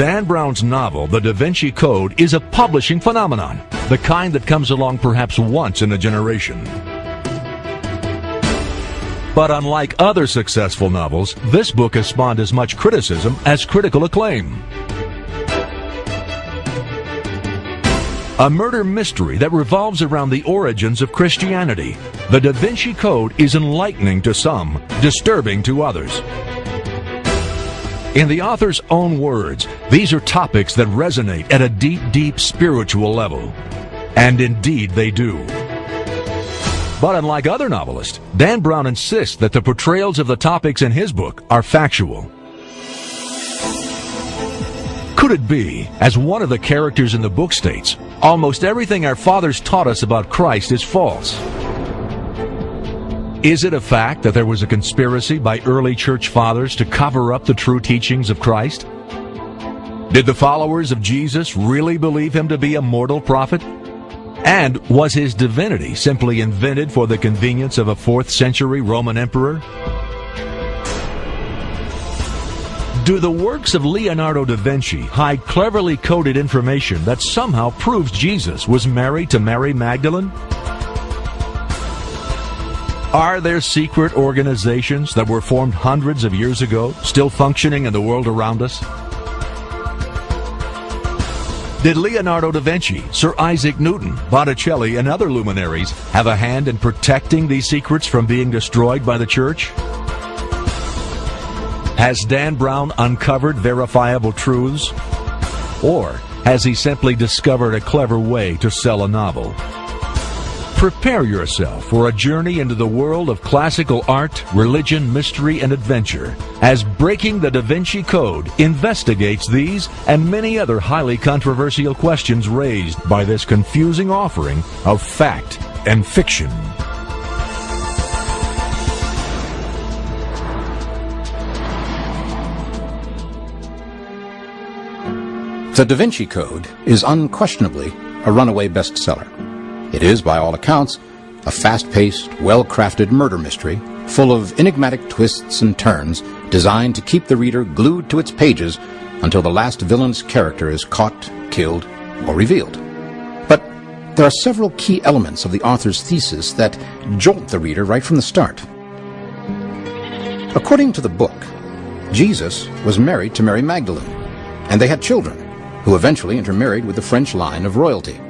Dan Brown's novel, The Da Vinci Code, is a publishing phenomenon, the kind that comes along perhaps once in a generation. But unlike other successful novels, this book has spawned as much criticism as critical acclaim. A murder mystery that revolves around the origins of Christianity, The Da Vinci Code is enlightening to some, disturbing to others. In the author's own words, these are topics that resonate at a deep, deep spiritual level. And indeed they do. But unlike other novelists, Dan Brown insists that the portrayals of the topics in his book are factual. Could it be, as one of the characters in the book states, almost everything our fathers taught us about Christ is false? Is it a fact that there was a conspiracy by early church fathers to cover up the true teachings of Christ? Did the followers of Jesus really believe him to be a mortal prophet? And was his divinity simply invented for the convenience of a 4th century Roman emperor? Do the works of Leonardo da Vinci hide cleverly coded information that somehow proves Jesus was married to Mary Magdalene? Are there secret organizations that were formed hundreds of years ago, still functioning in the world around us? Did Leonardo da Vinci, Sir Isaac Newton, Botticelli, and other luminaries have a hand in protecting these secrets from being destroyed by the church? Has Dan Brown uncovered verifiable truths? Or has he simply discovered a clever way to sell a novel? Prepare yourself for a journey into the world of classical art, religion, mystery, and adventure as Breaking the Da Vinci Code investigates these and many other highly controversial questions raised by this confusing offering of fact and fiction. The Da Vinci Code is unquestionably a runaway bestseller. It is, by all accounts, a fast-paced, well-crafted murder mystery full of enigmatic twists and turns designed to keep the reader glued to its pages until the last villain's character is caught, killed, or revealed. But there are several key elements of the author's thesis that jolt the reader right from the start. According to the book, Jesus was married to Mary Magdalene, and they had children, who eventually intermarried with the French line of royalty.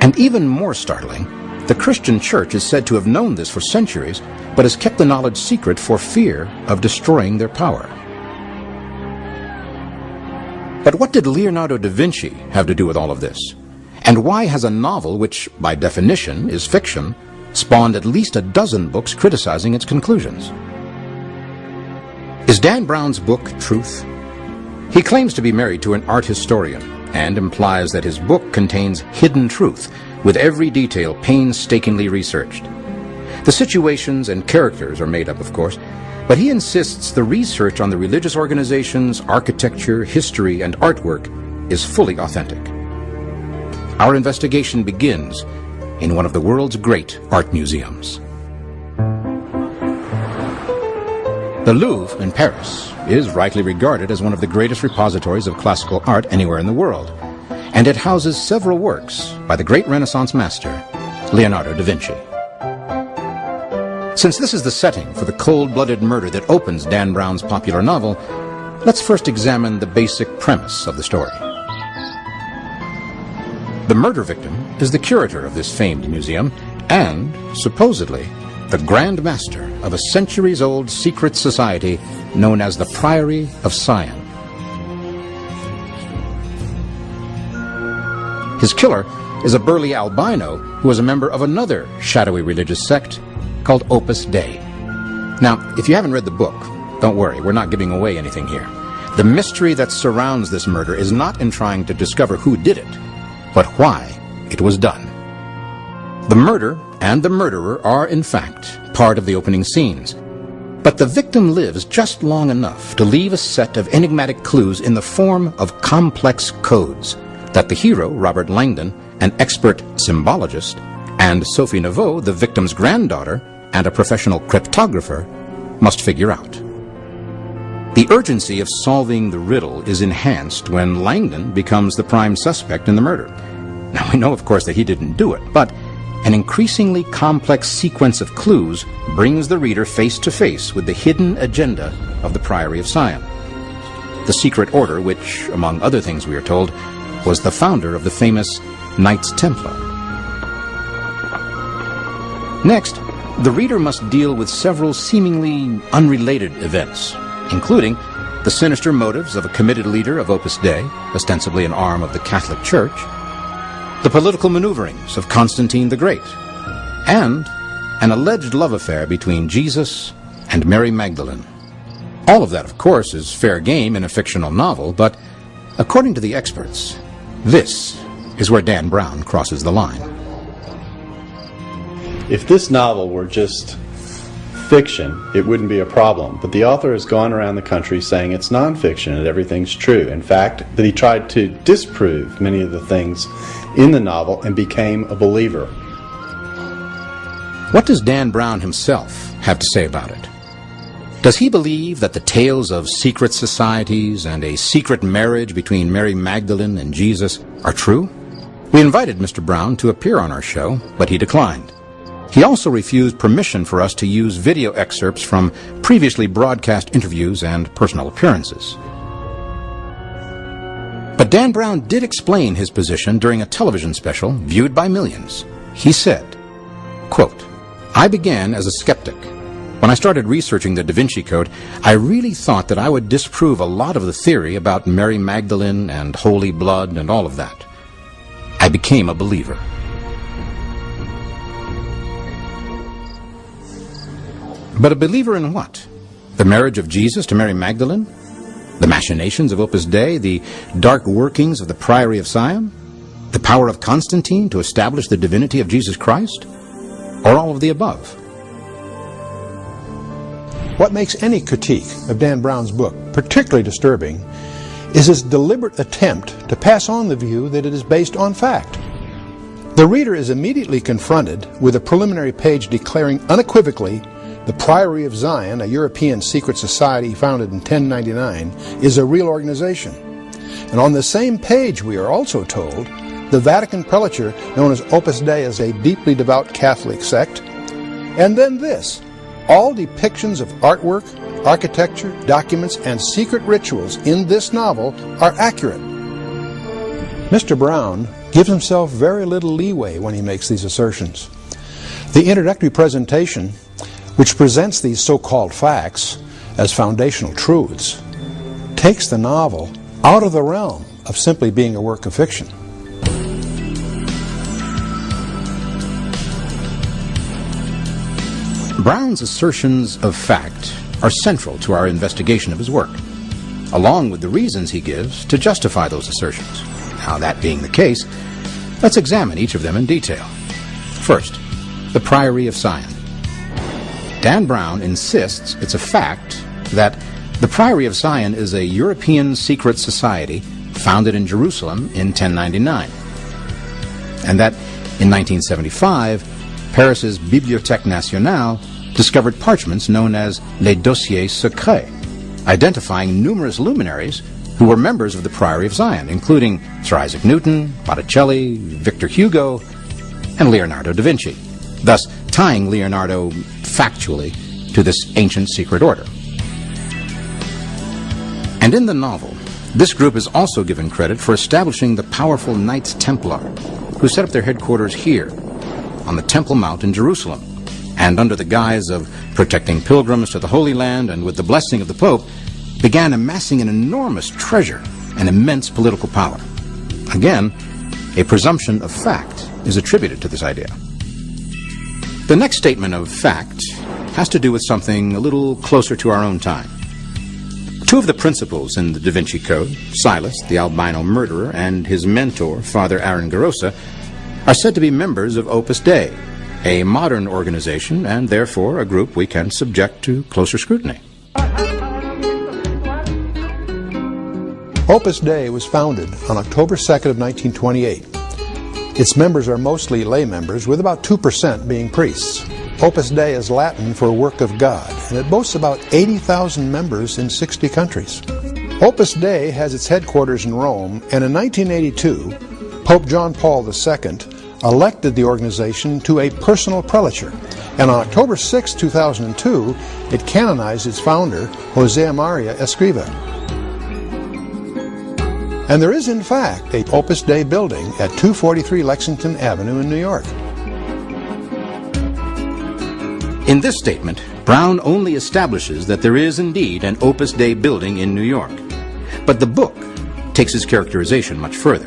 And even more startling, the Christian Church is said to have known this for centuries, but has kept the knowledge secret for fear of destroying their power. But what did Leonardo da Vinci have to do with all of this? And why has a novel, which by definition is fiction, spawned at least a dozen books criticizing its conclusions? Is Dan Brown's book truth? He claims to be married to an art historian and implies that his book contains hidden truth, with every detail painstakingly researched. The situations and characters are made up, of course, but he insists the research on the religious organizations, architecture, history, and artwork is fully authentic. Our investigation begins in one of the world's great art museums. The Louvre in Paris is rightly regarded as one of the greatest repositories of classical art anywhere in the world, and it houses several works by the great Renaissance master, Leonardo da Vinci. Since this is the setting for the cold-blooded murder that opens Dan Brown's popular novel, let's first examine the basic premise of the story. The murder victim is the curator of this famed museum and, supposedly, the Grand Master of a centuries-old secret society known as the Priory of Sion. His killer is a burly albino who is a member of another shadowy religious sect called Opus Dei. Now, if you haven't read the book, don't worry, we're not giving away anything here. The mystery that surrounds this murder is not in trying to discover who did it, but why it was done. The murder and the murderer are, in fact, part of the opening scenes. But the victim lives just long enough to leave a set of enigmatic clues in the form of complex codes that the hero, Robert Langdon, an expert symbologist, and Sophie Neveu, the victim's granddaughter and a professional cryptographer, must figure out. The urgency of solving the riddle is enhanced when Langdon becomes the prime suspect in the murder. Now, we know, of course, that he didn't do it, but an increasingly complex sequence of clues brings the reader face to face with the hidden agenda of the Priory of Sion. The secret order, which, among other things we are told, was the founder of the famous Knights Templar. Next, the reader must deal with several seemingly unrelated events, including the sinister motives of a committed leader of Opus Dei, ostensibly an arm of the Catholic Church, the political maneuverings of Constantine the Great, and an alleged love affair between Jesus and Mary Magdalene. All of that, of course, is fair game in a fictional novel, but according to the experts, this is where Dan Brown crosses the line. If this novel were just fiction, it wouldn't be a problem. But the author has gone around the country saying it's nonfiction and everything's true. In fact, that he tried to disprove many of the things in the novel and became a believer. What does Dan Brown himself have to say about it? Does he believe that the tales of secret societies and a secret marriage between Mary Magdalene and Jesus are true? We invited Mr. Brown to appear on our show, but he declined. He also refused permission for us to use video excerpts from previously broadcast interviews and personal appearances. But Dan Brown did explain his position during a television special viewed by millions. He said, quote, "I began as a skeptic. When I started researching the Da Vinci Code, I really thought that I would disprove a lot of the theory about Mary Magdalene and holy blood and all of that. I became a believer." But a believer in what? The marriage of Jesus to Mary Magdalene? The machinations of Opus Dei? The dark workings of the Priory of Sion? The power of Constantine to establish the divinity of Jesus Christ? Or all of the above? What makes any critique of Dan Brown's book particularly disturbing is his deliberate attempt to pass on the view that it is based on fact. The reader is immediately confronted with a preliminary page declaring unequivocally the Priory of Zion, a European secret society founded in 1099, is a real organization. And on the same page we are also told the Vatican prelature known as Opus Dei is a deeply devout Catholic sect. And then this: all depictions of artwork, architecture, documents, and secret rituals in this novel are accurate. Mr. Brown gives himself very little leeway when he makes these assertions. The introductory presentation, which presents these so-called facts as foundational truths, takes the novel out of the realm of simply being a work of fiction. Brown's assertions of fact are central to our investigation of his work, along with the reasons he gives to justify those assertions. Now, that being the case, let's examine each of them in detail. First, the Priory of Sion. Dan Brown insists it's a fact that the Priory of Sion is a European secret society founded in Jerusalem in 1099, and that in 1975, Paris's Bibliothèque Nationale discovered parchments known as les dossiers secrets, identifying numerous luminaries who were members of the Priory of Zion, including Sir Isaac Newton, Botticelli, Victor Hugo, and Leonardo da Vinci, thus tying Leonardo factually to this ancient secret order. And in the novel, this group is also given credit for establishing the powerful Knights Templar, who set up their headquarters here, on the Temple Mount in Jerusalem, and under the guise of protecting pilgrims to the Holy Land and with the blessing of the Pope, began amassing an enormous treasure and immense political power. Again, a presumption of fact is attributed to this idea. The next statement of fact has to do with something a little closer to our own time. Two of the principals in the Da Vinci Code, Silas, the albino murderer, and his mentor, Father Aaron Garosa, are said to be members of Opus Dei, a modern organization and therefore a group we can subject to closer scrutiny. Opus Dei was founded on October 2nd of 1928. Its members are mostly lay members, with about 2% being priests. Opus Dei is Latin for work of God, and it boasts about 80,000 members in 60 countries. Opus Dei has its headquarters in Rome, and in 1982, Pope John Paul II elected the organization to a personal prelature, and on October 6, 2002, it canonized its founder, José María Escrivá. And there is, in fact, a Opus Dei building at 243 Lexington Avenue in New York. In this statement, Brown only establishes that there is indeed an Opus Dei building in New York. But the book takes its characterization much further.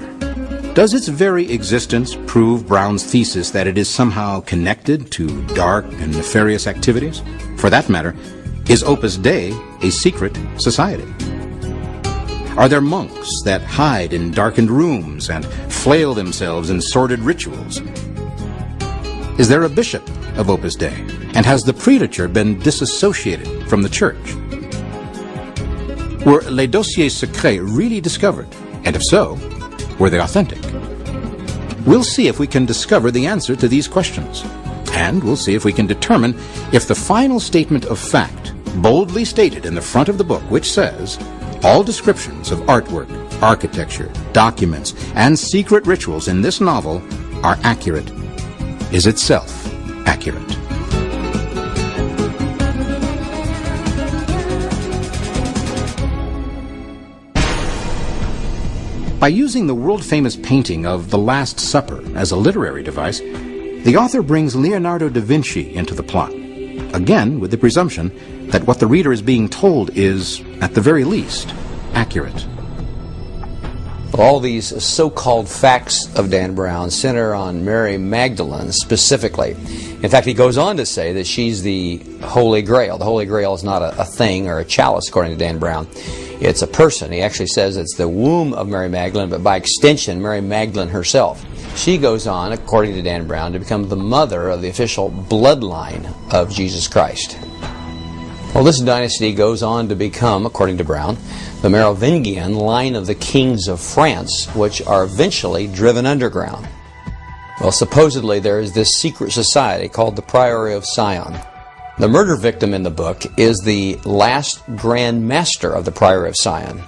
Does its very existence prove Brown's thesis that it is somehow connected to dark and nefarious activities? For that matter, is Opus Dei a secret society? Are there monks that hide in darkened rooms and flail themselves in sordid rituals? Is there a bishop of Opus Dei? And has the prelature been disassociated from the church? Were les dossiers secrets really discovered? And if so, were they authentic? We'll see if we can discover the answer to these questions. And we'll see if we can determine if the final statement of fact, boldly stated in the front of the book, which says, all descriptions of artwork, architecture, documents, and secret rituals in this novel are accurate, is itself accurate. By using the world-famous painting of The Last Supper as a literary device, the author brings Leonardo da Vinci into the plot, again with the presumption that what the reader is being told is, at the very least, accurate. All these so-called facts of Dan Brown center on Mary Magdalene specifically. In fact, he goes on to say that she's the Holy Grail. The Holy Grail is not a thing or a chalice, according to Dan Brown. It's a person. He actually says it's the womb of Mary Magdalene, but by extension, Mary Magdalene herself. She goes on, according to Dan Brown, to become the mother of the official bloodline of Jesus Christ. Well, this dynasty goes on to become, according to Brown, the Merovingian line of the kings of France, which are eventually driven underground. Well, supposedly there is this secret society called the Priory of Sion. The murder victim in the book is the last Grand Master of the Priory of Sion.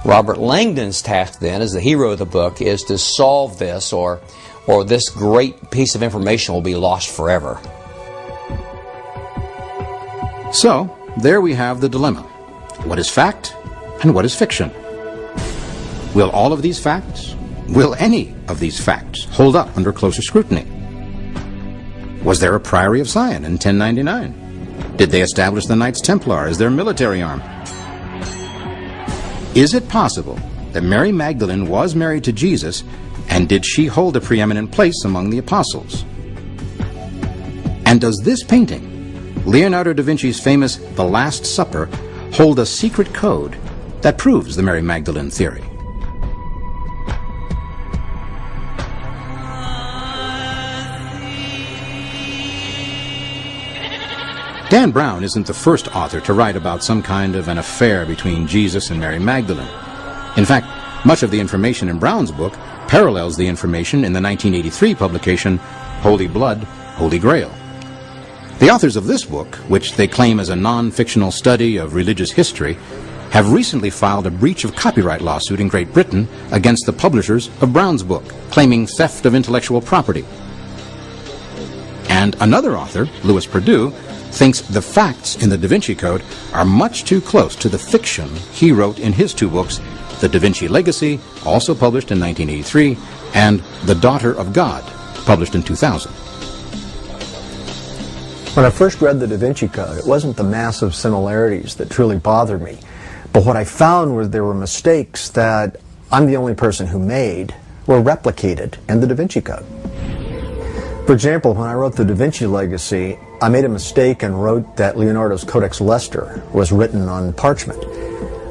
Robert Langdon's task then, as the hero of the book, is to solve this, or this great piece of information will be lost forever. So, there we have the dilemma. What is fact and what is fiction? Will all of these facts, will any of these facts hold up under closer scrutiny? Was there a Priory of Sion in 1099? Did they establish the Knights Templar as their military arm? Is it possible that Mary Magdalene was married to Jesus, and did she hold a preeminent place among the apostles? And does this painting, Leonardo da Vinci's famous The Last Supper, hold a secret code that proves the Mary Magdalene theory? Dan Brown isn't the first author to write about some kind of an affair between Jesus and Mary Magdalene. In fact, much of the information in Brown's book parallels the information in the 1983 publication Holy Blood, Holy Grail. The authors of this book, which they claim is a non-fictional study of religious history, have recently filed a breach of copyright lawsuit in Great Britain against the publishers of Brown's book, claiming theft of intellectual property. And another author, Louis Perdue, thinks the facts in the Da Vinci Code are much too close to the fiction he wrote in his two books, The Da Vinci Legacy, also published in 1983, and The Daughter of God, published in 2000. When I first read the Da Vinci Code, it wasn't the massive similarities that truly bothered me, but what I found was there were mistakes that I'm the only person who made were replicated in the Da Vinci Code. For example, when I wrote the Da Vinci Legacy, I made a mistake and wrote that Leonardo's Codex Leicester was written on parchment,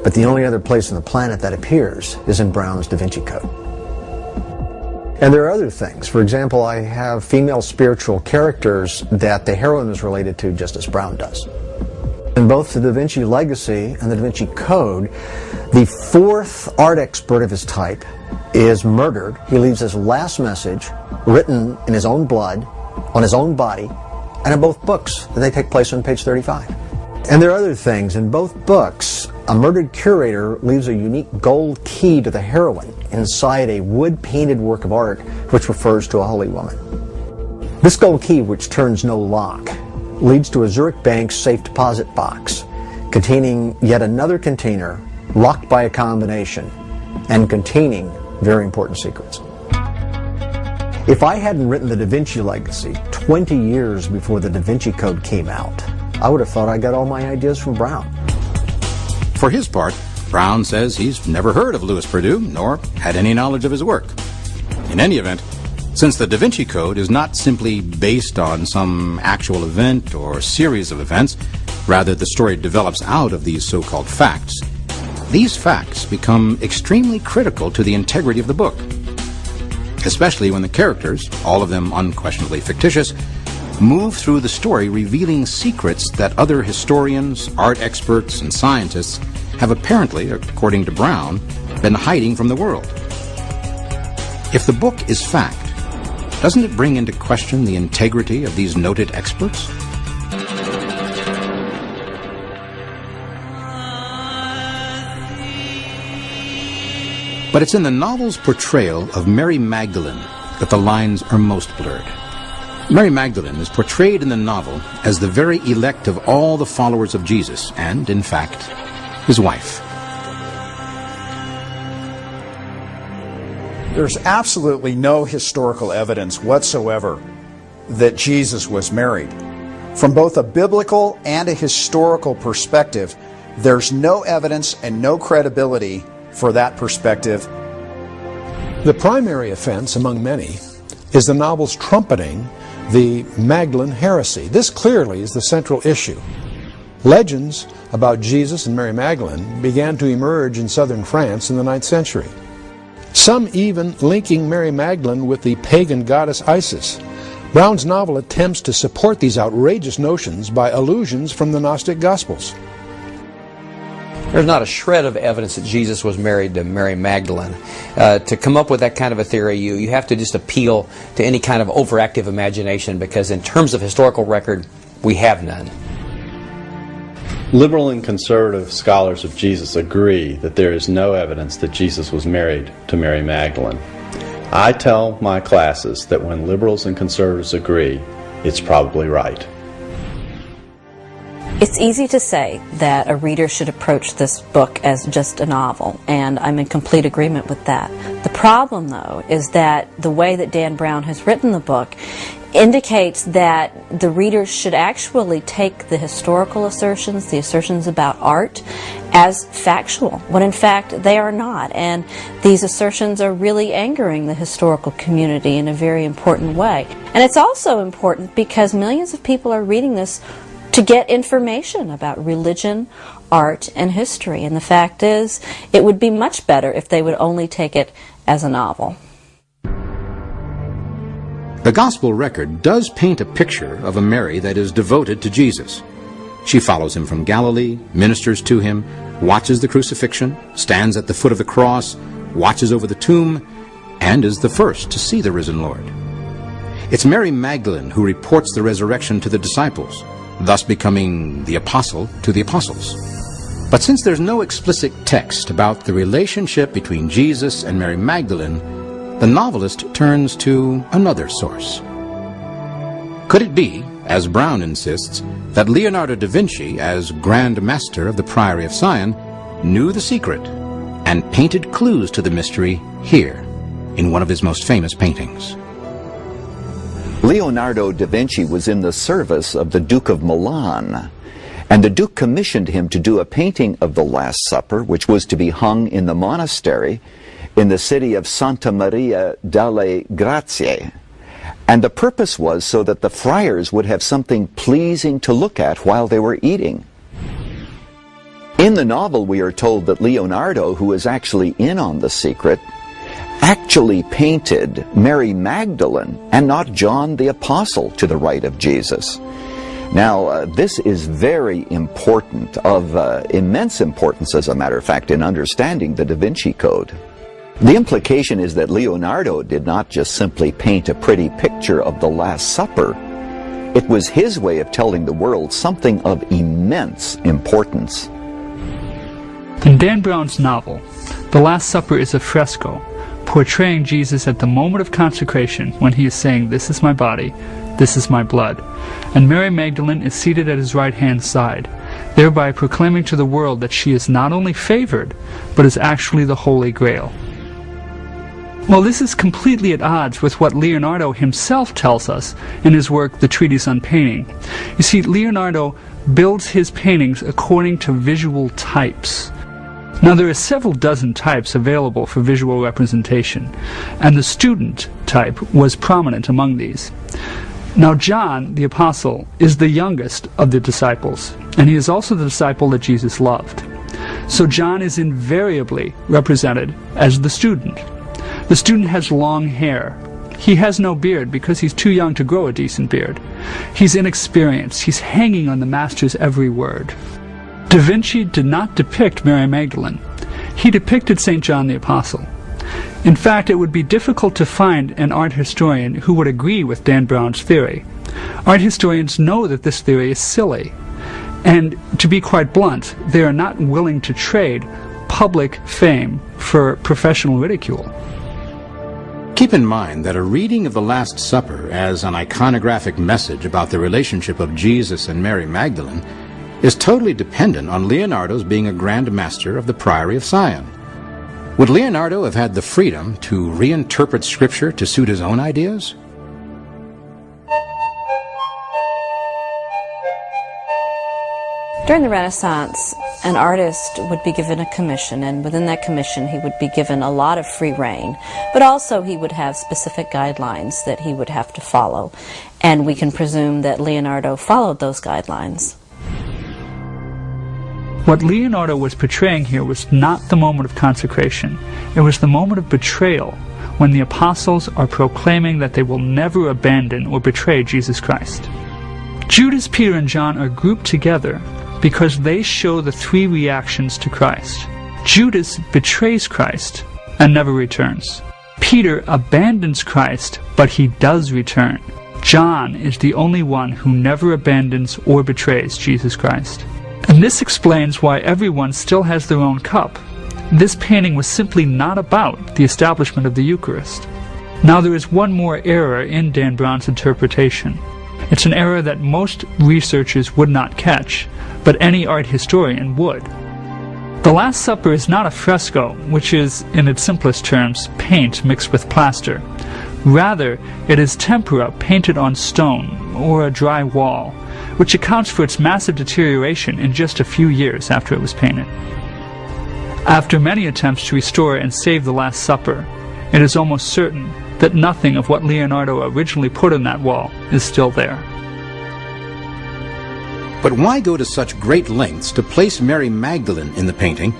but the only other place on the planet that appears is in Brown's Da Vinci Code. And there are other things. For example, I have female spiritual characters that the heroine is related to just as Brown does. In both the Da Vinci Legacy and the Da Vinci Code, the fourth art expert of his type is murdered. He leaves his last message written in his own blood, on his own body, and in both books they take place on page 35. And there are other things. In both books, a murdered curator leaves a unique gold key to the heroine inside a wood-painted work of art which refers to a holy woman. This gold key, which turns no lock, leads to a Zurich Bank's safe deposit box containing yet another container locked by a combination and containing very important secrets. If I hadn't written the Da Vinci Legacy 20 years before the Da Vinci Code came out, I would have thought I got all my ideas from Brown. For his part, Brown says he's never heard of Louis Perdue, nor had any knowledge of his work. In any event, since the Da Vinci Code is not simply based on some actual event or series of events, rather the story develops out of these so-called facts, these facts become extremely critical to the integrity of the book, especially when the characters, all of them unquestionably fictitious, move through the story revealing secrets that other historians, art experts, and scientists have apparently, according to Brown, been hiding from the world. If the book is fact, doesn't it bring into question the integrity of these noted experts? But it's in the novel's portrayal of Mary Magdalene that the lines are most blurred. Mary Magdalene is portrayed in the novel as the very elect of all the followers of Jesus, and, in fact, his wife. There's absolutely no historical evidence whatsoever that Jesus was married. From both a biblical and a historical perspective, there's no evidence and no credibility for that perspective. The primary offense among many is the novel's trumpeting the Magdalene heresy. This clearly is the central issue. Legends about Jesus and Mary Magdalene began to emerge in southern France in the 9th century. Some even linking Mary Magdalene with the pagan goddess Isis. Brown's novel attempts to support these outrageous notions by allusions from the Gnostic Gospels. There's not a shred of evidence that Jesus was married to Mary Magdalene. To come up with that kind of a theory, you have to just appeal to any kind of overactive imagination, because in terms of historical record, we have none. Liberal and conservative scholars of Jesus agree that there is no evidence that Jesus was married to Mary Magdalene. I tell my classes that when liberals and conservatives agree, it's probably right. It's easy to say that a reader should approach this book as just a novel, and I'm in complete agreement with that. The problem, though, is that the way that Dan Brown has written the book indicates that the readers should actually take the historical assertions, the assertions about art, as factual, when in fact they are not. And these assertions are really angering the historical community in a very important way. And it's also important because millions of people are reading this to get information about religion, art, and history. And the fact is, it would be much better if they would only take it as a novel. The Gospel record does paint a picture of a Mary that is devoted to Jesus. She follows him from Galilee, ministers to him, watches the crucifixion, stands at the foot of the cross, watches over the tomb, and is the first to see the risen Lord. It's Mary Magdalene who reports the resurrection to the disciples, thus becoming the apostle to the apostles. But since there's no explicit text about the relationship between Jesus and Mary Magdalene, the novelist turns to another source. Could it be, as Brown insists, that Leonardo da Vinci, as Grand Master of the Priory of Sion, knew the secret and painted clues to the mystery here, in one of his most famous paintings? Leonardo da Vinci was in the service of the Duke of Milan, and the Duke commissioned him to do a painting of the Last Supper, which was to be hung in the monastery in the city of Santa Maria delle Grazie. And the purpose was so that the friars would have something pleasing to look at while they were eating. In the novel, we are told that Leonardo, who is actually in on the secret, actually painted Mary Magdalene and not John the Apostle to the right of Jesus. Now, this is very important, of immense importance, as a matter of fact, in understanding the Da Vinci Code. The implication is that Leonardo did not just simply paint a pretty picture of the Last Supper, It was his way of telling the world something of immense importance. In Dan Brown's novel, The Last Supper is a fresco portraying Jesus at the moment of consecration when he is saying, "This is my body, this is my blood." And Mary Magdalene is seated at his right-hand side, thereby proclaiming to the world that she is not only favored, but is actually the Holy Grail. Well, this is completely at odds with what Leonardo himself tells us in his work, The Treatise on Painting. You see, Leonardo builds his paintings according to visual types. Now, there are several dozen types available for visual representation, and the student type was prominent among these. Now, John, the apostle, is the youngest of the disciples, and he is also the disciple that Jesus loved. So John is invariably represented as the student. The student has long hair. He has no beard because he's too young to grow a decent beard. He's inexperienced. He's hanging on the master's every word. Da Vinci did not depict Mary Magdalene. He depicted St. John the Apostle. In fact, it would be difficult to find an art historian who would agree with Dan Brown's theory. Art historians know that this theory is silly. And to be quite blunt, they are not willing to trade public fame for professional ridicule. Keep in mind that a reading of the Last Supper as an iconographic message about the relationship of Jesus and Mary Magdalene is totally dependent on Leonardo's being a Grand Master of the Priory of Sion. Would Leonardo have had the freedom to reinterpret Scripture to suit his own ideas? During the Renaissance, an artist would be given a commission, and within that commission he would be given a lot of free rein, but also he would have specific guidelines that he would have to follow, and we can presume that Leonardo followed those guidelines. What Leonardo was portraying here was not the moment of consecration. It was the moment of betrayal, when the apostles are proclaiming that they will never abandon or betray Jesus Christ. Judas, Peter, and John are grouped together because they show the three reactions to Christ. Judas betrays Christ and never returns. Peter abandons Christ, but he does return. John is the only one who never abandons or betrays Jesus Christ. And this explains why everyone still has their own cup. This painting was simply not about the establishment of the Eucharist. Now, there is one more error in Dan Brown's interpretation. It's an error that most researchers would not catch, but any art historian would. The Last Supper is not a fresco, which is, in its simplest terms, paint mixed with plaster. Rather, it is tempera painted on stone or a dry wall, which accounts for its massive deterioration in just a few years after it was painted. After many attempts to restore and save the Last Supper, it is almost certain that nothing of what Leonardo originally put on that wall is still there. But why go to such great lengths to place Mary Magdalene in the painting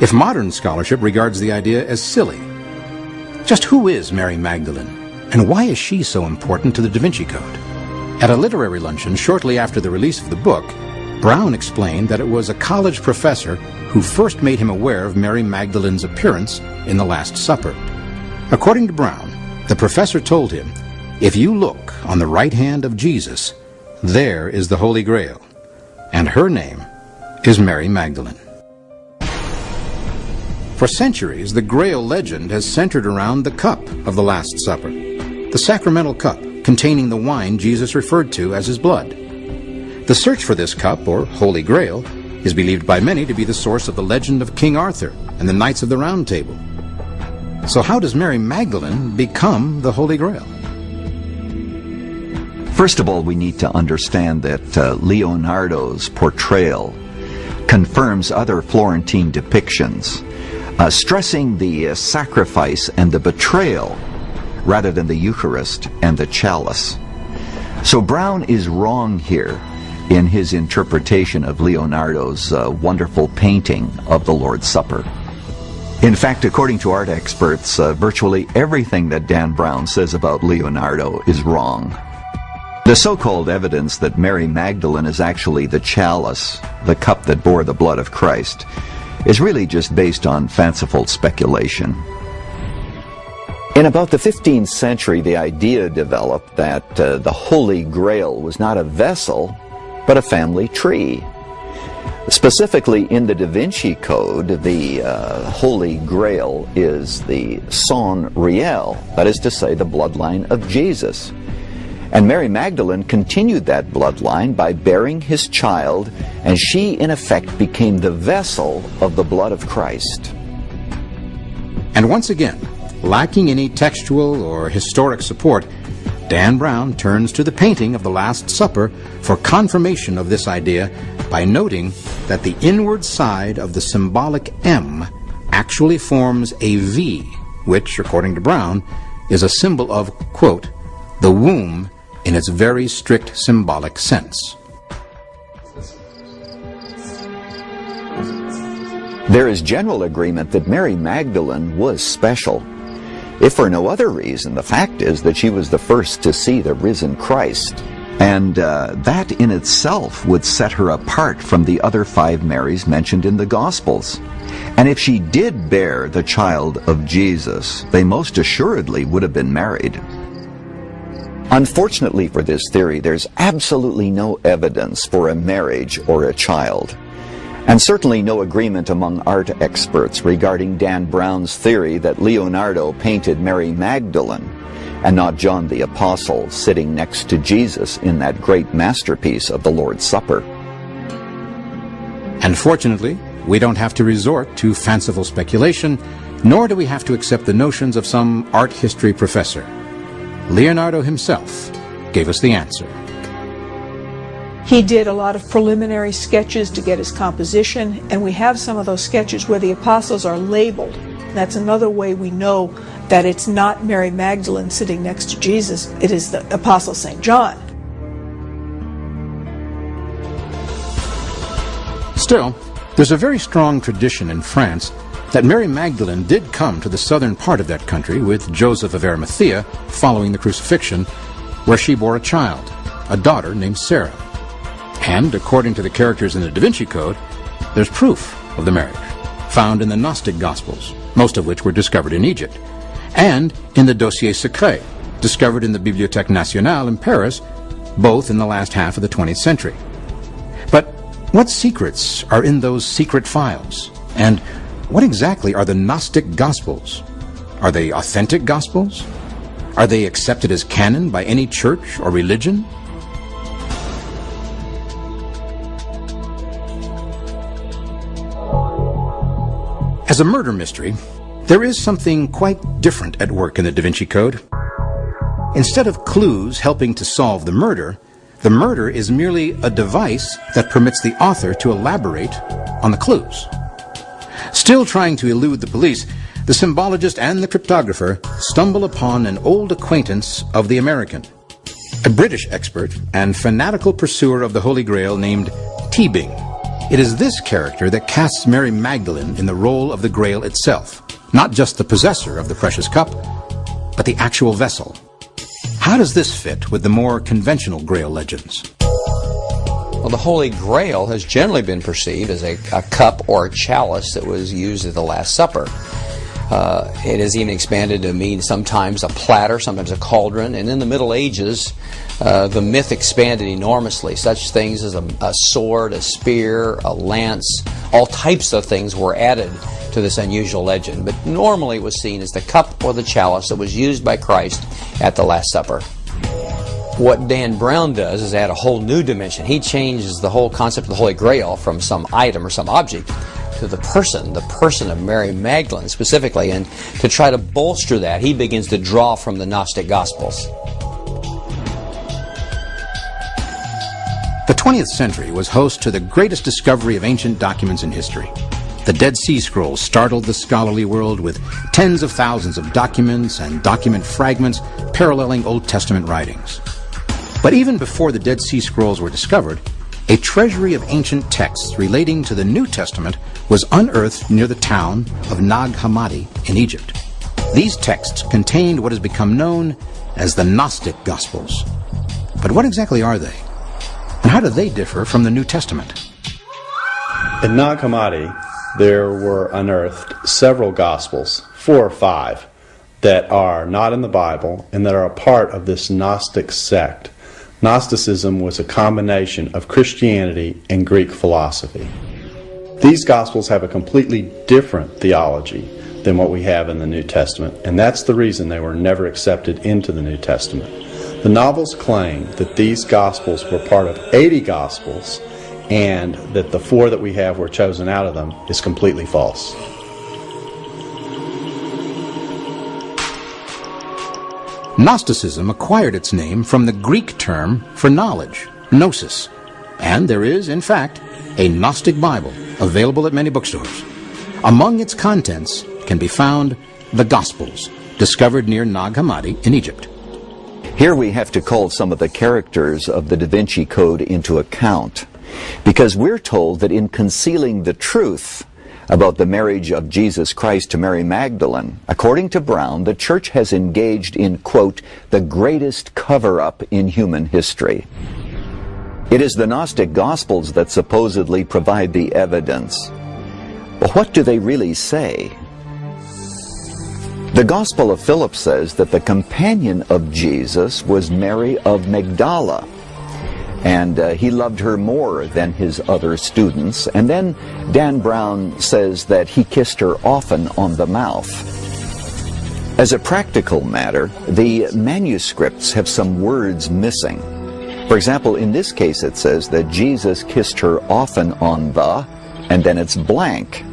if modern scholarship regards the idea as silly? Just who is Mary Magdalene, and why is she so important to the Da Vinci Code? At a literary luncheon shortly after the release of the book, Brown explained that it was a college professor who first made him aware of Mary Magdalene's appearance in the Last Supper. According to Brown, the professor told him, "If you look on the right hand of Jesus, there is the Holy Grail, and her name is Mary Magdalene." For centuries, the Grail legend has centered around the cup of the Last Supper, the sacramental cup containing the wine Jesus referred to as his blood. The search for this cup, or Holy Grail, is believed by many to be the source of the legend of King Arthur and the Knights of the Round Table. So how does Mary Magdalene become the Holy Grail? First of all, we need to understand that Leonardo's portrayal confirms other Florentine depictions, stressing the sacrifice and the betrayal rather than the Eucharist and the chalice. So Brown is wrong here in his interpretation of Leonardo's wonderful painting of the Lord's Supper. In fact, according to art experts, virtually everything that Dan Brown says about Leonardo is wrong. The so-called evidence that Mary Magdalene is actually the chalice, the cup that bore the blood of Christ, is really just based on fanciful speculation. In about the 15th century, the idea developed that the Holy Grail was not a vessel, but a family tree. Specifically, in the Da Vinci Code, the Holy Grail is the sang real, that is to say, the bloodline of Jesus. And Mary Magdalene continued that bloodline by bearing his child, and she, in effect, became the vessel of the blood of Christ. And once again, lacking any textual or historic support, Dan Brown turns to the painting of the Last Supper for confirmation of this idea by noting that the inward side of the symbolic M actually forms a V, which, according to Brown, is a symbol of, quote, the womb in its very strict symbolic sense. There is general agreement that Mary Magdalene was special. If for no other reason, the fact is that she was the first to see the risen Christ. And that in itself would set her apart from the other 5 Marys mentioned in the Gospels. And if she did bear the child of Jesus, they most assuredly would have been married. Unfortunately for this theory, there's absolutely no evidence for a marriage or a child. And certainly no agreement among art experts regarding Dan Brown's theory that Leonardo painted Mary Magdalene and not John the Apostle sitting next to Jesus in that great masterpiece of the Lord's Supper. And fortunately, we don't have to resort to fanciful speculation, nor do we have to accept the notions of some art history professor. Leonardo himself gave us the answer. He did a lot of preliminary sketches to get his composition, and we have some of those sketches where the apostles are labeled. That's another way we know that it's not Mary Magdalene sitting next to Jesus, it is the apostle St. John. Still, there's a very strong tradition in France that Mary Magdalene did come to the southern part of that country with Joseph of Arimathea following the crucifixion, where she bore a child, a daughter named Sarah. And, according to the characters in the Da Vinci Code, there's proof of the marriage, found in the Gnostic Gospels, most of which were discovered in Egypt, and in the Dossier Secret, discovered in the Bibliothèque Nationale in Paris, both in the last half of the 20th century. But what secrets are in those secret files? And what exactly are the Gnostic Gospels? Are they authentic Gospels? Are they accepted as canon by any church or religion? As a murder mystery, there is something quite different at work in the Da Vinci Code. Instead of clues helping to solve the murder is merely a device that permits the author to elaborate on the clues. Still trying to elude the police, the symbologist and the cryptographer stumble upon an old acquaintance of the American, a British expert and fanatical pursuer of the Holy Grail named Teabing. It is this character that casts Mary Magdalene in the role of the Grail itself, not just the possessor of the precious cup, but the actual vessel. How does this fit with the more conventional Grail legends? Well, the Holy Grail has generally been perceived as a cup or a chalice that was used at the Last Supper. It has even expanded to mean sometimes a platter, sometimes a cauldron, and in the Middle Ages, the myth expanded enormously. Such things as a sword, a spear, a lance, all types of things were added to this unusual legend. But normally it was seen as the cup or the chalice that was used by Christ at the Last Supper. What Dan Brown does is add a whole new dimension. He changes the whole concept of the Holy Grail from some item or some object to the person of Mary Magdalene specifically, and to try to bolster that, he begins to draw from the Gnostic Gospels. The 20th century was host to the greatest discovery of ancient documents in history. The Dead Sea Scrolls startled the scholarly world with tens of thousands of documents and document fragments paralleling Old Testament writings. But even before the Dead Sea Scrolls were discovered, a treasury of ancient texts relating to the New Testament was unearthed near the town of Nag Hammadi in Egypt. These texts contained what has become known as the Gnostic Gospels. But what exactly are they? And how do they differ from the New Testament? In Nag Hammadi, there were unearthed several Gospels, 4 or 5, that are not in the Bible and that are a part of this Gnostic sect. Gnosticism was a combination of Christianity and Greek philosophy. These Gospels have a completely different theology than what we have in the New Testament, and that's the reason they were never accepted into the New Testament. The novels claim that these Gospels were part of 80 Gospels and that the 4 that we have were chosen out of them is completely false. Gnosticism acquired its name from the Greek term for knowledge, gnosis, and there is, in fact, a Gnostic Bible available at many bookstores. Among its contents can be found the Gospels, discovered near Nag Hammadi in Egypt. Here we have to call some of the characters of the Da Vinci Code into account, because we're told that in concealing the truth about the marriage of Jesus Christ to Mary Magdalene, according to Brown, the Church has engaged in, quote, the greatest cover-up in human history. It is the Gnostic Gospels that supposedly provide the evidence. But what do they really say? The Gospel of Philip says that the companion of Jesus was Mary of Magdala, and he loved her more than his other students. And then Dan Brown says that he kissed her often on the mouth. As a practical matter, the manuscripts have some words missing. For example, in this case it says that Jesus kissed her often on the, and then it's blank.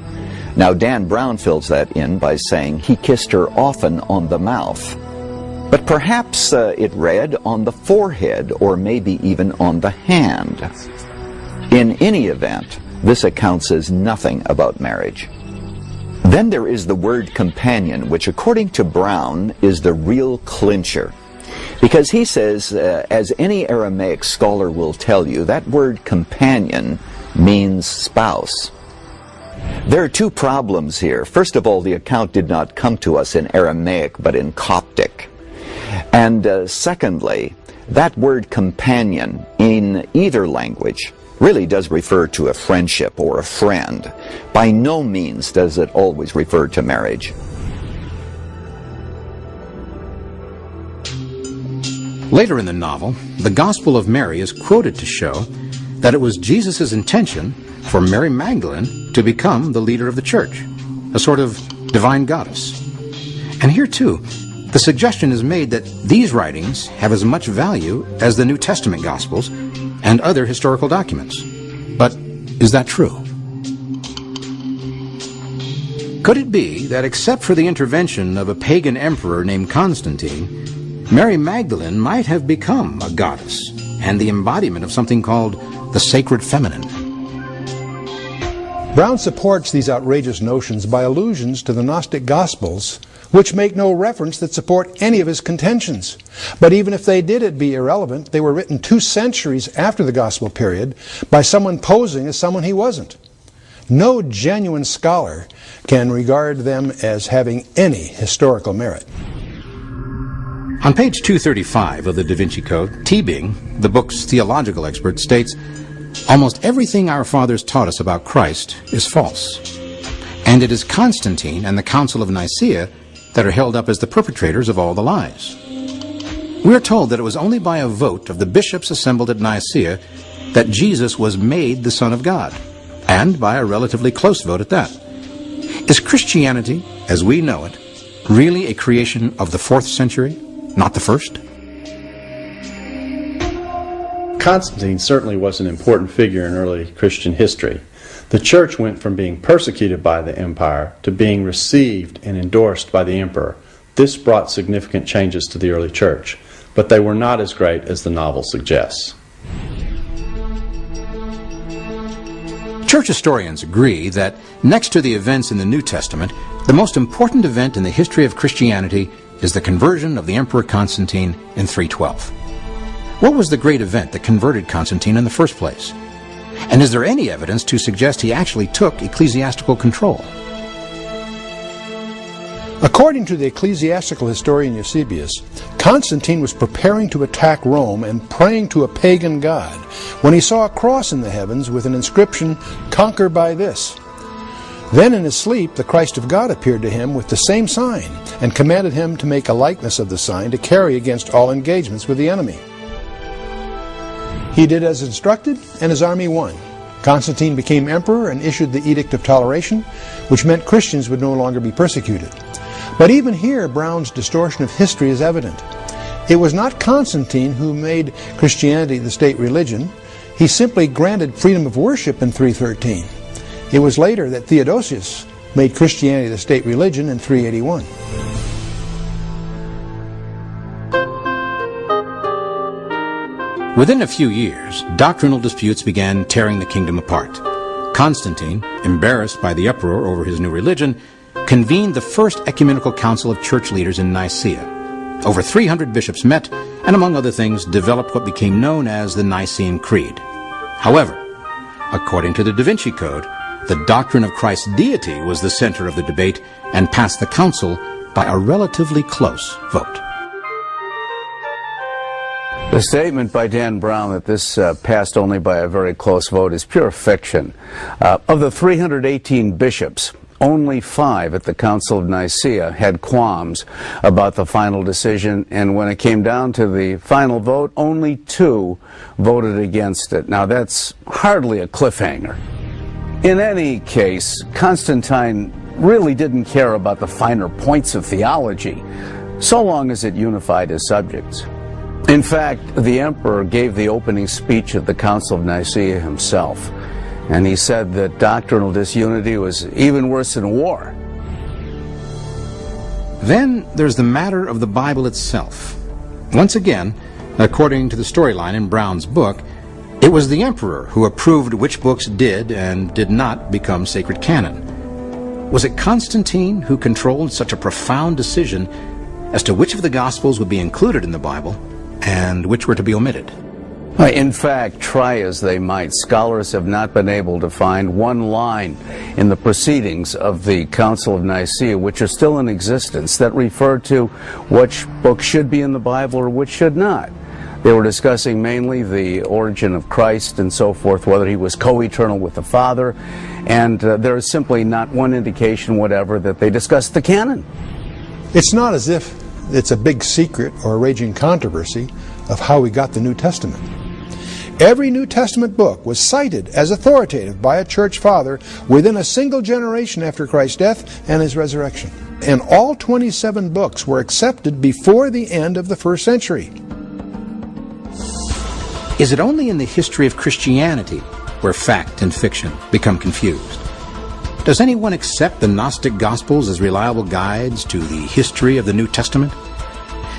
Now Dan Brown fills that in by saying he kissed her often on the mouth. But perhaps it read on the forehead, or maybe even on the hand. In any event, this account says nothing about marriage. Then there is the word companion, which according to Brown is the real clincher. Because he says, as any Aramaic scholar will tell you, that word companion means spouse. There are two problems here. First of all, the account did not come to us in Aramaic, but in Coptic. And secondly, that word companion in either language really does refer to a friendship or a friend. By no means does it always refer to marriage. Later in the novel, the Gospel of Mary is quoted to show that it was Jesus' intention for Mary Magdalene to become the leader of the church, a sort of divine goddess. And here too, the suggestion is made that these writings have as much value as the New Testament Gospels and other historical documents. But is that true? Could it be that except for the intervention of a pagan emperor named Constantine, Mary Magdalene might have become a goddess and the embodiment of something called the sacred feminine? Brown supports these outrageous notions by allusions to the Gnostic Gospels, which make no reference that support any of his contentions. But even if they did, it'd be irrelevant. They were written 2 centuries after the Gospel period by someone posing as someone he wasn't. No genuine scholar can regard them as having any historical merit. On page 235 of the Da Vinci Code, Teabing, the book's theological expert, states, "Almost everything our fathers taught us about Christ is false. And it is Constantine and the Council of Nicaea that are held up as the perpetrators of all the lies. We are told that it was only by a vote of the bishops assembled at Nicaea that Jesus was made the Son of God, and by a relatively close vote at that. Is Christianity, as we know it, really a creation of the 4th century, not the 1st? Constantine certainly was an important figure in early Christian history. The church went from being persecuted by the empire to being received and endorsed by the emperor. This brought significant changes to the early church, but they were not as great as the novel suggests. Church historians agree that next to the events in the New Testament, the most important event in the history of Christianity is the conversion of the Emperor Constantine in 312. What was the great event that converted Constantine in the first place? And is there any evidence to suggest he actually took ecclesiastical control? According to the ecclesiastical historian Eusebius, Constantine was preparing to attack Rome and praying to a pagan god when he saw a cross in the heavens with an inscription, "Conquer by this." Then in his sleep the Christ of God appeared to him with the same sign, and commanded him to make a likeness of the sign to carry against all engagements with the enemy. He did as instructed, and his army won. Constantine became emperor and issued the Edict of Toleration, which meant Christians would no longer be persecuted. But even here, Brown's distortion of history is evident. It was not Constantine who made Christianity the state religion. He simply granted freedom of worship in 313. It was later that Theodosius made Christianity the state religion in 381. Within a few years, doctrinal disputes began tearing the kingdom apart. Constantine, embarrassed by the uproar over his new religion, convened the first ecumenical council of church leaders in Nicaea. Over 300 bishops met, and among other things, developed what became known as the Nicene Creed. However, according to the Da Vinci Code, the doctrine of Christ's deity was the center of the debate and passed the council by a relatively close vote. The statement by Dan Brown that this passed only by a very close vote is pure fiction. Of the 318 bishops, only 5 at the Council of Nicaea had qualms about the final decision, and when it came down to the final vote, only 2 voted against it. Now that's hardly a cliffhanger. In any case, Constantine really didn't care about the finer points of theology, so long as it unified his subjects. In fact, the emperor gave the opening speech at the Council of Nicaea himself, and he said that doctrinal disunity was even worse than war. Then there's the matter of the Bible itself. Once again, according to the storyline in Brown's book, it was the emperor who approved which books did and did not become sacred canon. Was it Constantine who controlled such a profound decision as to which of the Gospels would be included in the Bible and which were to be omitted? In fact, try as they might, scholars have not been able to find one line in the proceedings of the Council of Nicaea, which are still in existence, that refer to which book should be in the Bible or which should not. They were discussing mainly the origin of Christ and so forth, whether he was co-eternal with the Father, and there is simply not one indication whatever that they discussed the canon. It's not as if it's a big secret or a raging controversy of how we got the New Testament. Every New Testament book was cited as authoritative by a church father within a single generation after Christ's death and his resurrection. And all 27 books were accepted before the end of the first century. Is it only in the history of Christianity where fact and fiction become confused? Does anyone accept the Gnostic Gospels as reliable guides to the history of the New Testament?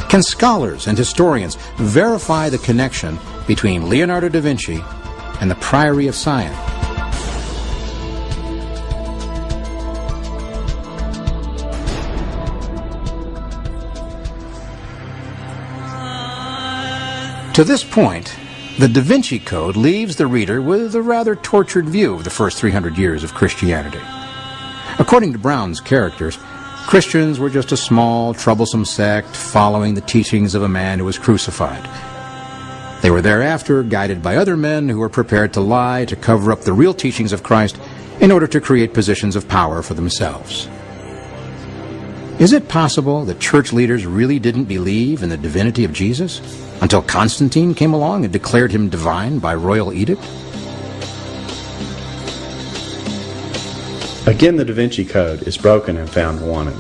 Can scholars and historians verify the connection between Leonardo da Vinci and the Priory of Sion? To this point, the Da Vinci Code leaves the reader with a rather tortured view of the first 300 years of Christianity. According to Brown's characters, Christians were just a small, troublesome sect following the teachings of a man who was crucified. They were thereafter guided by other men who were prepared to lie to cover up the real teachings of Christ in order to create positions of power for themselves. Is it possible that church leaders really didn't believe in the divinity of Jesus until Constantine came along and declared him divine by royal edict? Again, the Da Vinci Code is broken and found wanting.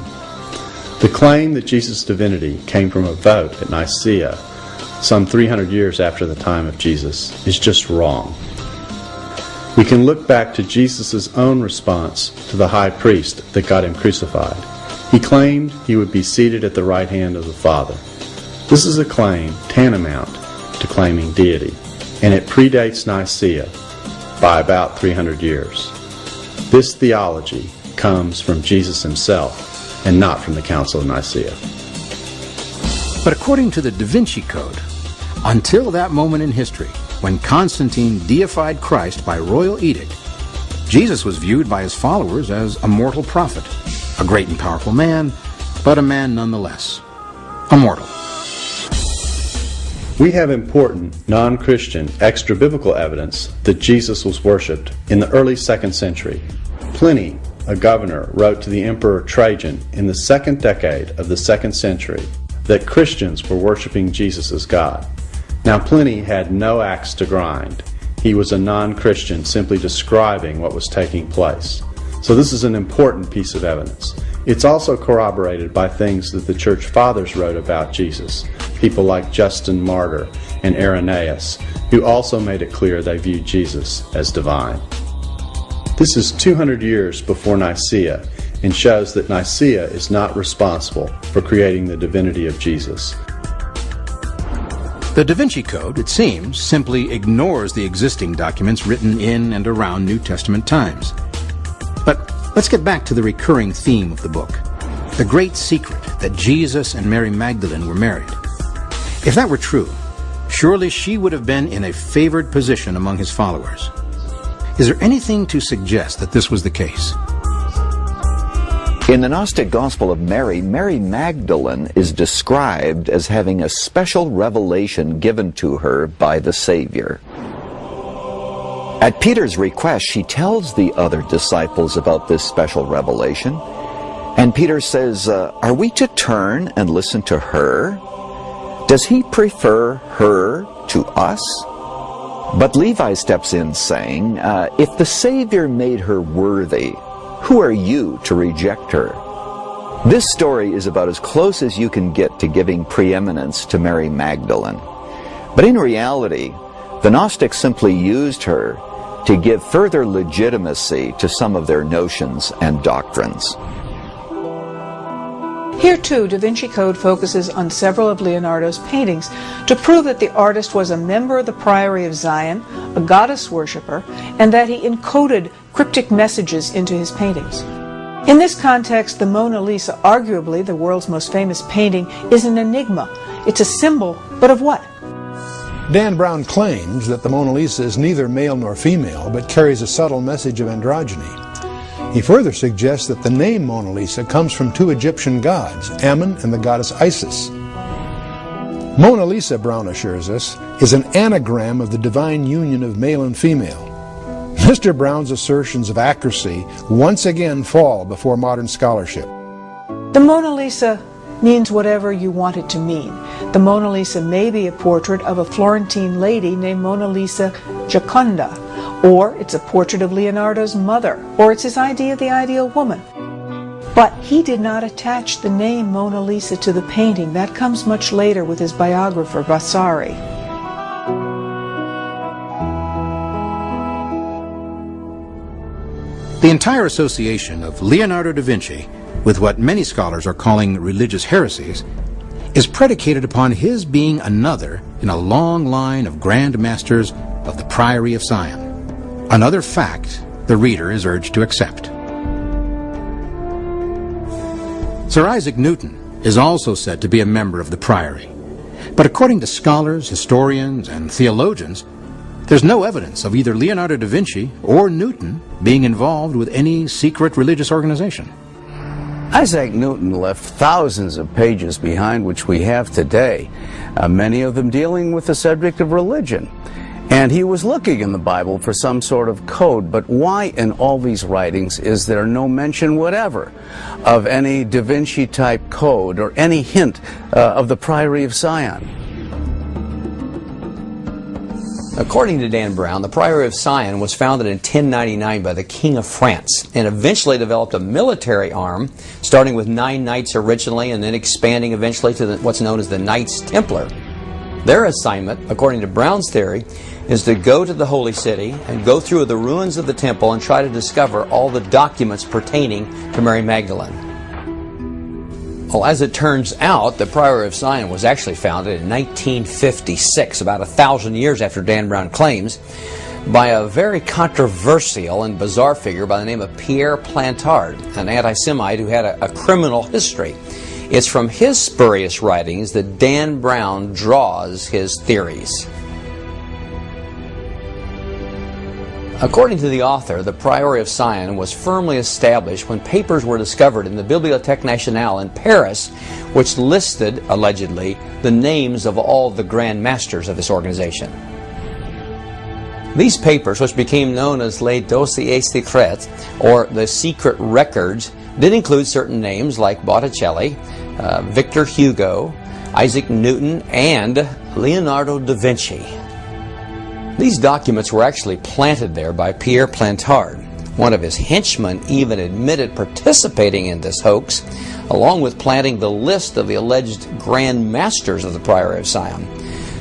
The claim that Jesus' divinity came from a vote at Nicaea some 300 years after the time of Jesus is just wrong. We can look back to Jesus' own response to the high priest that got him crucified. He claimed he would be seated at the right hand of the Father. This is a claim tantamount to claiming deity, and it predates Nicaea by about 300 years. This theology comes from Jesus himself and not from the Council of Nicaea. But according to the Da Vinci Code, until that moment in history when Constantine deified Christ by royal edict, Jesus was viewed by his followers as a mortal prophet, a great and powerful man, but a man nonetheless, a mortal. We have important, non-Christian, extra-biblical evidence that Jesus was worshipped in the early 2nd century. Pliny a governor, wrote to the Emperor Trajan in the 2nd decade of the 2nd century that Christians were worshiping Jesus as God. Now Pliny had no axe to grind. He was a non-Christian simply describing what was taking place. So this is an important piece of evidence. It's also corroborated by things that the church fathers wrote about Jesus, people like Justin Martyr and Irenaeus, who also made it clear they viewed Jesus as divine. This is 200 years before Nicaea and shows that Nicaea is not responsible for creating the divinity of Jesus. The Da Vinci Code, it seems, simply ignores the existing documents written in and around New Testament times. But let's get back to the recurring theme of the book, the great secret that Jesus and Mary Magdalene were married. If that were true, surely she would have been in a favored position among his followers. Is there anything to suggest that this was the case? In the Gnostic Gospel of Mary, Mary Magdalene is described as having a special revelation given to her by the Savior. At Peter's request, she tells the other disciples about this special revelation, and Peter says, are we to turn and listen to her? Does he prefer her to us? But Levi steps in saying, if the Savior made her worthy, who are you to reject her? This story is about as close as you can get to giving preeminence to Mary Magdalene. But in reality, the Gnostics simply used her to give further legitimacy to some of their notions and doctrines. Here too, Da Vinci Code focuses on several of Leonardo's paintings to prove that the artist was a member of the Priory of Zion, a goddess worshipper, and that he encoded cryptic messages into his paintings. In this context, the Mona Lisa, arguably the world's most famous painting, is an enigma. It's a symbol, but of what? Dan Brown claims that the Mona Lisa is neither male nor female, but carries a subtle message of androgyny. He further suggests that the name Mona Lisa comes from two Egyptian gods, Ammon and the goddess Isis. Mona Lisa, Brown assures us, is an anagram of the divine union of male and female. Mr. Brown's assertions of accuracy once again fall before modern scholarship. The Mona Lisa means whatever you want it to mean. The Mona Lisa may be a portrait of a Florentine lady named Mona Lisa Gioconda, or it's a portrait of Leonardo's mother, or it's his idea of the ideal woman. But he did not attach the name Mona Lisa to the painting. That comes much later with his biographer, Vasari. The entire association of Leonardo da Vinci with what many scholars are calling religious heresies is predicated upon his being another in a long line of grand masters of the Priory of Zion. Another fact the reader is urged to accept. Sir Isaac Newton is also said to be a member of the Priory, but according to scholars, historians, and theologians, there's no evidence of either Leonardo da Vinci or Newton being involved with any secret religious organization. Isaac Newton left thousands of pages behind which we have today, many of them dealing with the subject of religion. And he was looking in the Bible for some sort of code, but why in all these writings is there no mention whatever of any Da Vinci type code or any hint of the Priory of Zion? According to Dan Brown, the Priory of Zion was founded in 1099 by the King of France and eventually developed a military arm, starting with 9 knights originally and then expanding eventually to what's known as the Knights Templar. Their assignment, according to Brown's theory, is to go to the Holy City and go through the ruins of the temple and try to discover all the documents pertaining to Mary Magdalene. Well, as it turns out, the Priory of Zion was actually founded in 1956, about 1,000 years after Dan Brown claims, by a very controversial and bizarre figure by the name of Pierre Plantard, an anti-Semite who had a criminal history. It's from his spurious writings that Dan Brown draws his theories. According to the author, the Priory of Zion was firmly established when papers were discovered in the Bibliothèque Nationale in Paris, which listed, allegedly, the names of all the Grand Masters of this organization. These papers, which became known as les dossiers secrets, or the secret records, did include certain names like Botticelli, Victor Hugo, Isaac Newton, and Leonardo da Vinci. These documents were actually planted there by Pierre Plantard. One of his henchmen even admitted participating in this hoax, along with planting the list of the alleged grand masters of the Priory of Sion.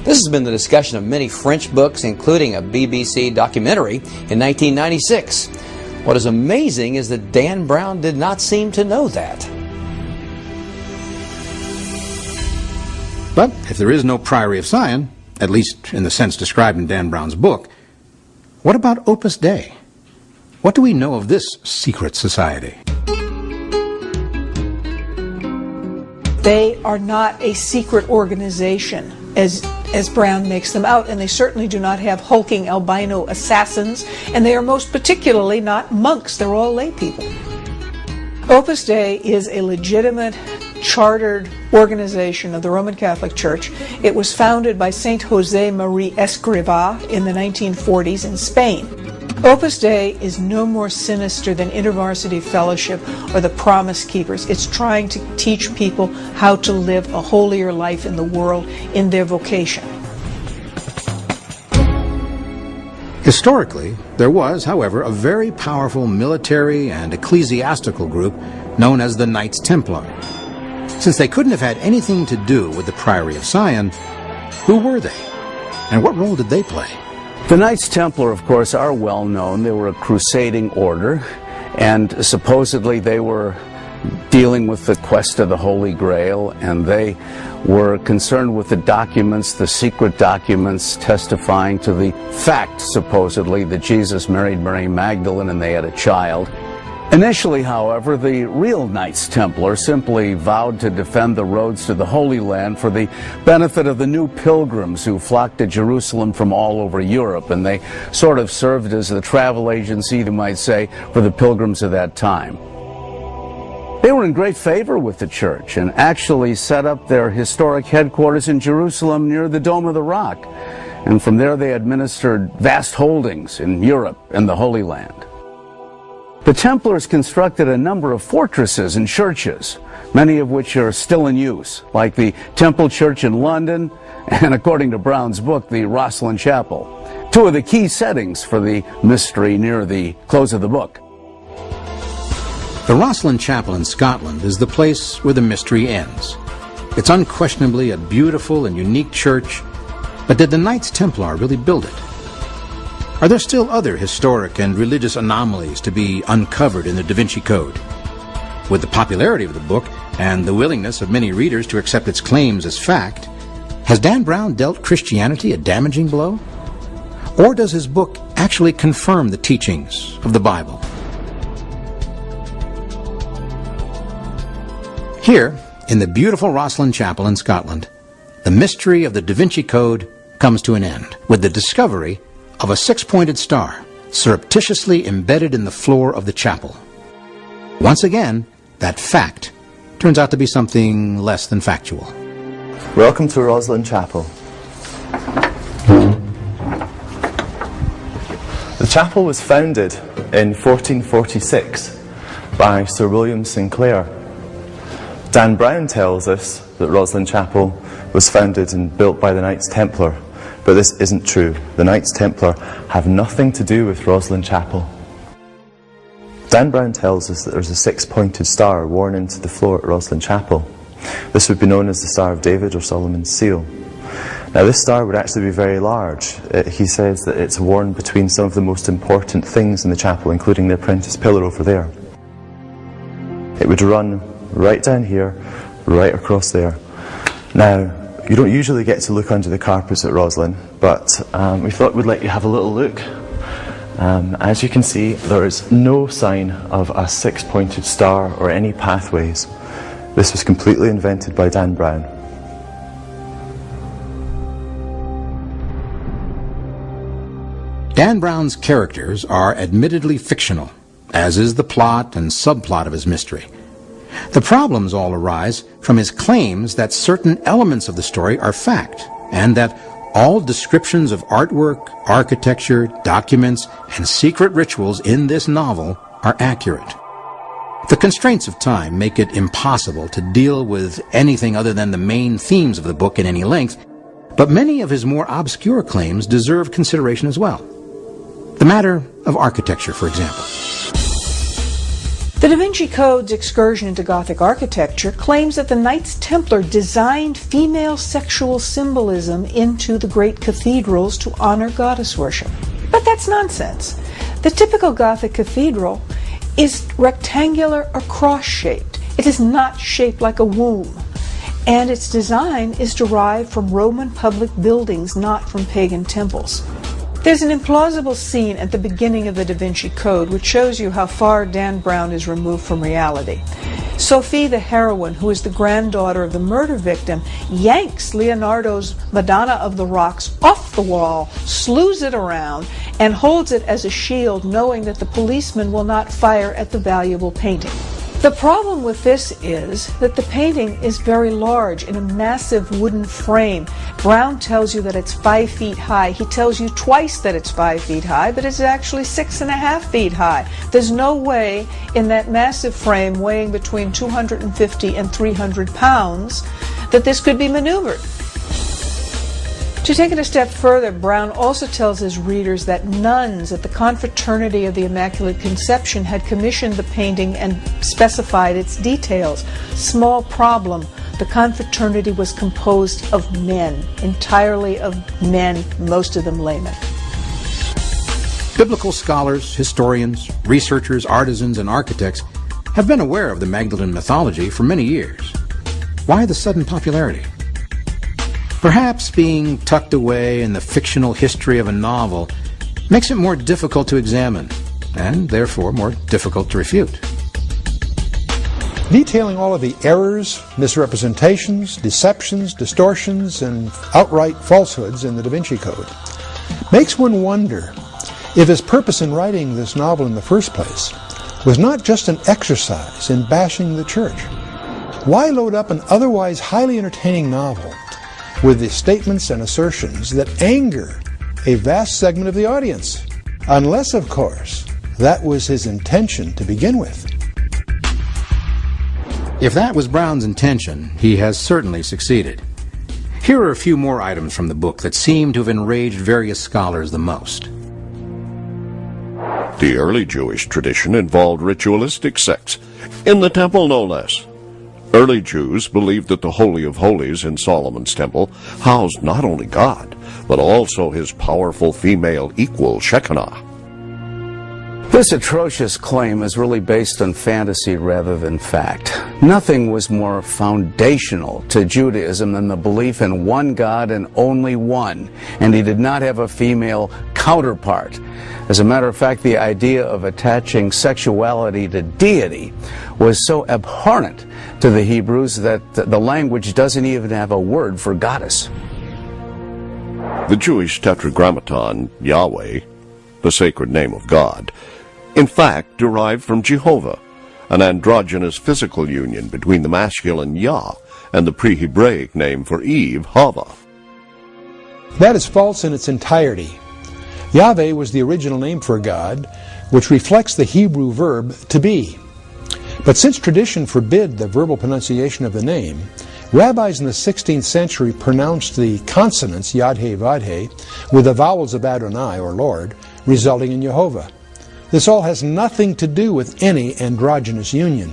This has been the discussion of many French books, including a BBC documentary in 1996. What is amazing is that Dan Brown did not seem to know that. But if there is no Priory of Sion, at least in the sense described in Dan Brown's book, what about Opus Dei? What do we know of this secret society? They are not a secret organization as Brown makes them out, and they certainly do not have hulking albino assassins, and they are most particularly not monks. They're all lay people. Opus Dei is a legitimate chartered organization of the Roman Catholic Church. It was founded by Saint Jose Marie Escrivá in the 1940s in Spain. Opus Dei is no more sinister than InterVarsity Fellowship or the Promise Keepers. It's trying to teach people how to live a holier life in the world in their vocation. Historically, there was, however, a very powerful military and ecclesiastical group known as the Knights Templar. Since they couldn't have had anything to do with the Priory of Sion, who were they? And what role did they play? The Knights Templar, of course, are well known. They were a crusading order, and supposedly they were dealing with the quest of the Holy Grail, and they were concerned with the documents, the secret documents testifying to the fact, supposedly, that Jesus married Mary Magdalene and they had a child. Initially, however, the real Knights Templar simply vowed to defend the roads to the Holy Land for the benefit of the new pilgrims who flocked to Jerusalem from all over Europe, and they sort of served as the travel agency, you might say, for the pilgrims of that time. They were in great favor with the church and actually set up their historic headquarters in Jerusalem near the Dome of the Rock, and from there they administered vast holdings in Europe and the Holy Land. The Templars constructed a number of fortresses and churches, many of which are still in use, like the Temple Church in London, and according to Brown's book, the Rosslyn Chapel, two of the key settings for the mystery near the close of the book. The Rosslyn Chapel in Scotland is the place where the mystery ends. It's unquestionably a beautiful and unique church, but did the Knights Templar really build it? Are there still other historic and religious anomalies to be uncovered in the Da Vinci Code? With the popularity of the book and the willingness of many readers to accept its claims as fact, has Dan Brown dealt Christianity a damaging blow? Or does his book actually confirm the teachings of the Bible? Here, in the beautiful Rosslyn Chapel in Scotland, the mystery of the Da Vinci Code comes to an end with the discovery of a six-pointed star surreptitiously embedded in the floor of the chapel. Once again, that fact turns out to be something less than factual. Welcome to Rosslyn Chapel. The chapel was founded in 1446 by Sir William Sinclair. Dan Brown tells us that Rosslyn Chapel was founded and built by the Knights Templar, but this isn't true. The Knights Templar have nothing to do with Rosslyn Chapel. Dan Brown tells us that there's a six-pointed star worn into the floor at Rosslyn Chapel. This would be known as the Star of David or Solomon's Seal. Now this star would actually be very large. He says that it's worn between some of the most important things in the chapel, including the apprentice pillar over there. It would run right down here, right across there. Now, you don't usually get to look under the carpets at Rosslyn, but we thought we'd let you have a little look. As you can see, there is no sign of a six-pointed star or any pathways. This was completely invented by Dan Brown. Dan Brown's characters are admittedly fictional, as is the plot and subplot of his mystery. The problems all arise from his claims that certain elements of the story are fact, and that all descriptions of artwork, architecture, documents, and secret rituals in this novel are accurate. The constraints of time make it impossible to deal with anything other than the main themes of the book in any length, but many of his more obscure claims deserve consideration as well. The matter of architecture, for example. The Da Vinci Code's excursion into Gothic architecture claims that the Knights Templar designed female sexual symbolism into the great cathedrals to honor goddess worship. But that's nonsense. The typical Gothic cathedral is rectangular or cross-shaped. It is not shaped like a womb. And its design is derived from Roman public buildings, not from pagan temples. There's an implausible scene at the beginning of the Da Vinci Code which shows you how far Dan Brown is removed from reality. Sophie, the heroine, who is the granddaughter of the murder victim, yanks Leonardo's Madonna of the Rocks off the wall, slews it around, and holds it as a shield, knowing that the policeman will not fire at the valuable painting. The problem with this is that the painting is very large in a massive wooden frame. Brown tells you that it's 5 feet high. He tells you twice that it's 5 feet high, but it's actually 6.5 feet high. There's no way in that massive frame weighing between 250 and 300 pounds that this could be maneuvered. To take it a step further, Brown also tells his readers that nuns at the Confraternity of the Immaculate Conception had commissioned the painting and specified its details. Small problem, the confraternity was composed of men, entirely of men, most of them laymen. Biblical scholars, historians, researchers, artisans, and architects have been aware of the Magdalene mythology for many years. Why the sudden popularity? Perhaps being tucked away in the fictional history of a novel makes it more difficult to examine, and therefore more difficult to refute. Detailing all of the errors, misrepresentations, deceptions, distortions, and outright falsehoods in the Da Vinci Code makes one wonder if his purpose in writing this novel in the first place was not just an exercise in bashing the church. Why load up an otherwise highly entertaining novel with the statements and assertions that anger a vast segment of the audience? Unless, of course, that was his intention to begin with. If that was Brown's intention, he has certainly succeeded. Here are a few more items from the book that seem to have enraged various scholars the most. The early Jewish tradition involved ritualistic sex, in the temple no less. Early Jews believed that the Holy of Holies in Solomon's temple housed not only God, but also his powerful female equal Shekinah. This atrocious claim is really based on fantasy rather than fact. Nothing was more foundational to Judaism than the belief in one God and only one, and he did not have a female counterpart. As a matter of fact, the idea of attaching sexuality to deity was so abhorrent to the Hebrews that the language doesn't even have a word for goddess. The Jewish tetragrammaton, Yahweh, the sacred name of God, in fact derived from Jehovah, an androgynous physical union between the masculine Yah and the pre-Hebraic name for Eve, Hava. That is false in its entirety. Yahweh was the original name for God, which reflects the Hebrew verb to be. But since tradition forbid the verbal pronunciation of the name, rabbis in the 16th century pronounced the consonants Yad-He, Vad-He with the vowels of Adonai, or Lord, resulting in Jehovah. This all has nothing to do with any androgynous union.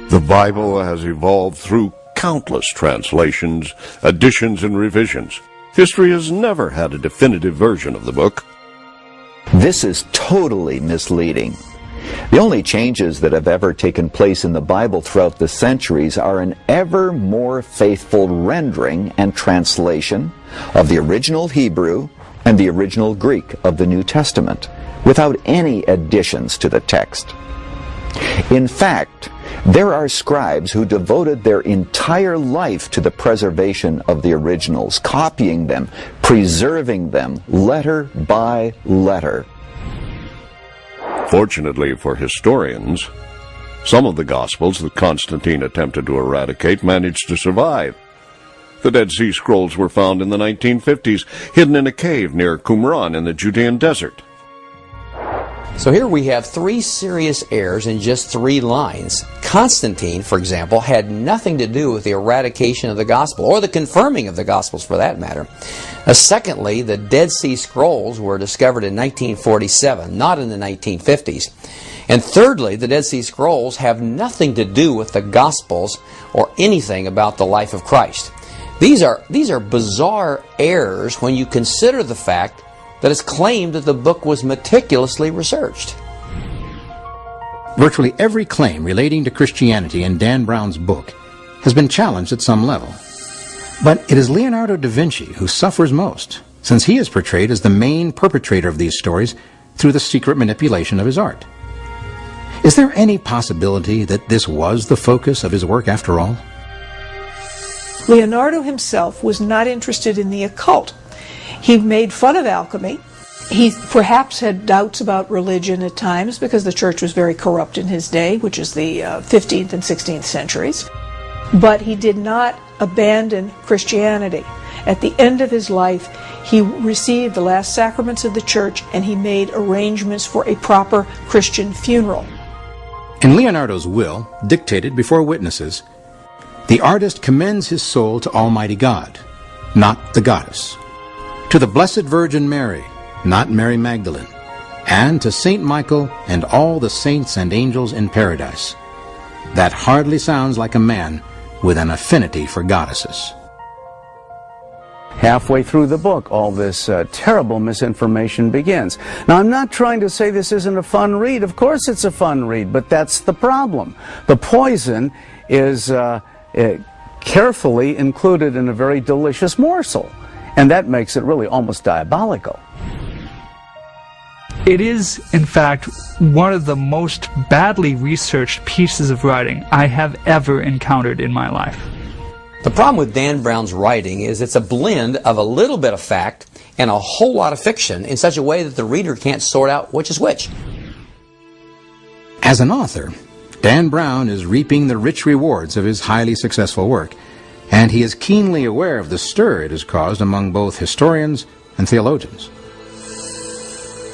The Bible has evolved through countless translations, additions, and revisions. History has never had a definitive version of the book. This is totally misleading. The only changes that have ever taken place in the Bible throughout the centuries are an ever more faithful rendering and translation of the original Hebrew and the original Greek of the New Testament, without any additions to the text. In fact, there are scribes who devoted their entire life to the preservation of the originals, copying them, preserving them, letter by letter. Fortunately for historians, some of the Gospels that Constantine attempted to eradicate managed to survive. The Dead Sea Scrolls were found in the 1950s, hidden in a cave near Qumran in the Judean desert. So here we have three serious errors in just 3 lines. Constantine, for example, had nothing to do with the eradication of the gospel, or the confirming of the gospels for that matter. Secondly, the Dead Sea Scrolls were discovered in 1947, not in the 1950s. And thirdly, the Dead Sea Scrolls have nothing to do with the gospels or anything about the life of Christ. These are bizarre errors when you consider the fact that it's claimed that the book was meticulously researched. Virtually every claim relating to Christianity in Dan Brown's book has been challenged at some level. But it is Leonardo da Vinci who suffers most, since he is portrayed as the main perpetrator of these stories through the secret manipulation of his art. Is there any possibility that this was the focus of his work after all? Leonardo himself was not interested in the occult. He made fun of alchemy. He perhaps had doubts about religion at times because the church was very corrupt in his day, which is the 15th and 16th centuries. But he did not abandon Christianity. At the end of his life, he received the last sacraments of the church and he made arrangements for a proper Christian funeral. In Leonardo's will, dictated before witnesses, the artist commends his soul to Almighty God, not the goddess, to the Blessed Virgin Mary, not Mary Magdalene, and to Saint Michael and all the saints and angels in paradise. That hardly sounds like a man with an affinity for goddesses. Halfway through the book, all this terrible misinformation begins. Now, I'm not trying to say this isn't a fun read. Of course it's a fun read, but that's the problem. The poison is carefully included in a very delicious morsel, and that makes it really almost diabolical. It is, in fact, one of the most badly researched pieces of writing I have ever encountered in my life. The problem with Dan Brown's writing is it's a blend of a little bit of fact and a whole lot of fiction in such a way that the reader can't sort out which is which. As an author, Dan Brown is reaping the rich rewards of his highly successful work, and he is keenly aware of the stir it has caused among both historians and theologians.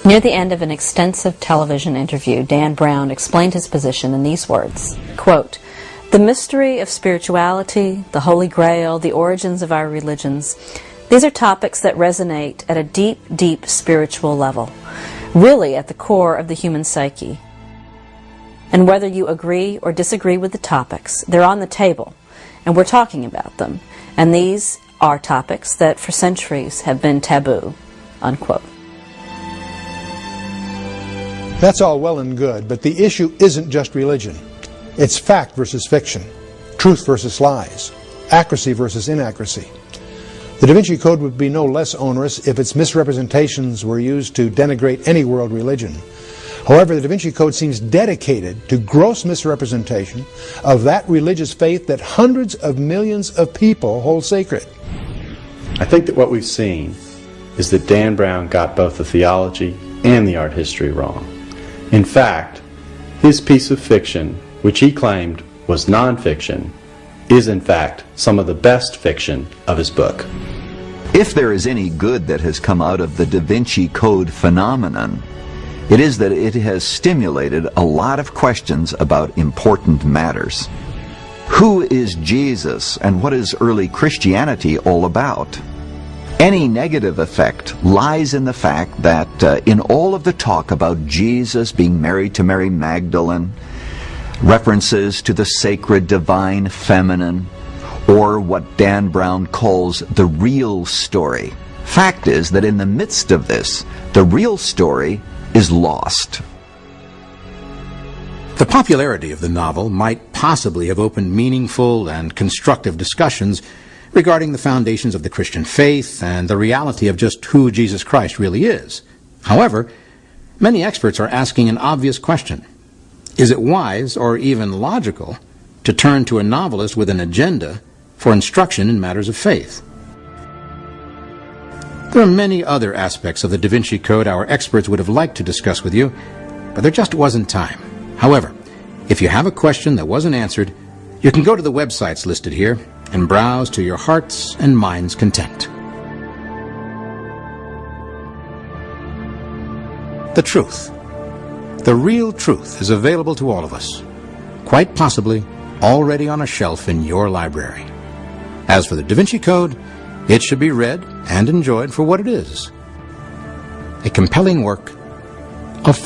Near the end of an extensive television interview, Dan Brown explained his position in these words, quote, "The mystery of spirituality, the Holy Grail, the origins of our religions, these are topics that resonate at a deep, deep spiritual level, really at the core of the human psyche. And whether you agree or disagree with the topics, they're on the table, and we're talking about them. And these are topics that for centuries have been taboo," unquote. That's all well and good, but the issue isn't just religion. It's fact versus fiction, truth versus lies, accuracy versus inaccuracy. The Da Vinci Code would be no less onerous if its misrepresentations were used to denigrate any world religion. However, the Da Vinci Code seems dedicated to gross misrepresentation of that religious faith that hundreds of millions of people hold sacred. I think that what we've seen is that Dan Brown got both the theology and the art history wrong. In fact, his piece of fiction, which he claimed was nonfiction, is in fact some of the best fiction of his book. If there is any good that has come out of the Da Vinci Code phenomenon, it is that it has stimulated a lot of questions about important matters. Who is Jesus and what is early Christianity all about? Any negative effect lies in the fact that in all of the talk about Jesus being married to Mary Magdalene, references to the sacred divine feminine, or what Dan Brown calls the real story. Fact is that in the midst of this, the real story is lost. The popularity of the novel might possibly have opened meaningful and constructive discussions regarding the foundations of the Christian faith and the reality of just who Jesus Christ really is. However, many experts are asking an obvious question. Is it wise or even logical to turn to a novelist with an agenda for instruction in matters of faith? There are many other aspects of the Da Vinci Code our experts would have liked to discuss with you, but there just wasn't time. However, if you have a question that wasn't answered, you can go to the websites listed here and browse to your heart's and mind's content. The truth, the real truth, is available to all of us, quite possibly already on a shelf in your library. As for the Da Vinci Code, it should be read and enjoyed for what it is, a compelling work of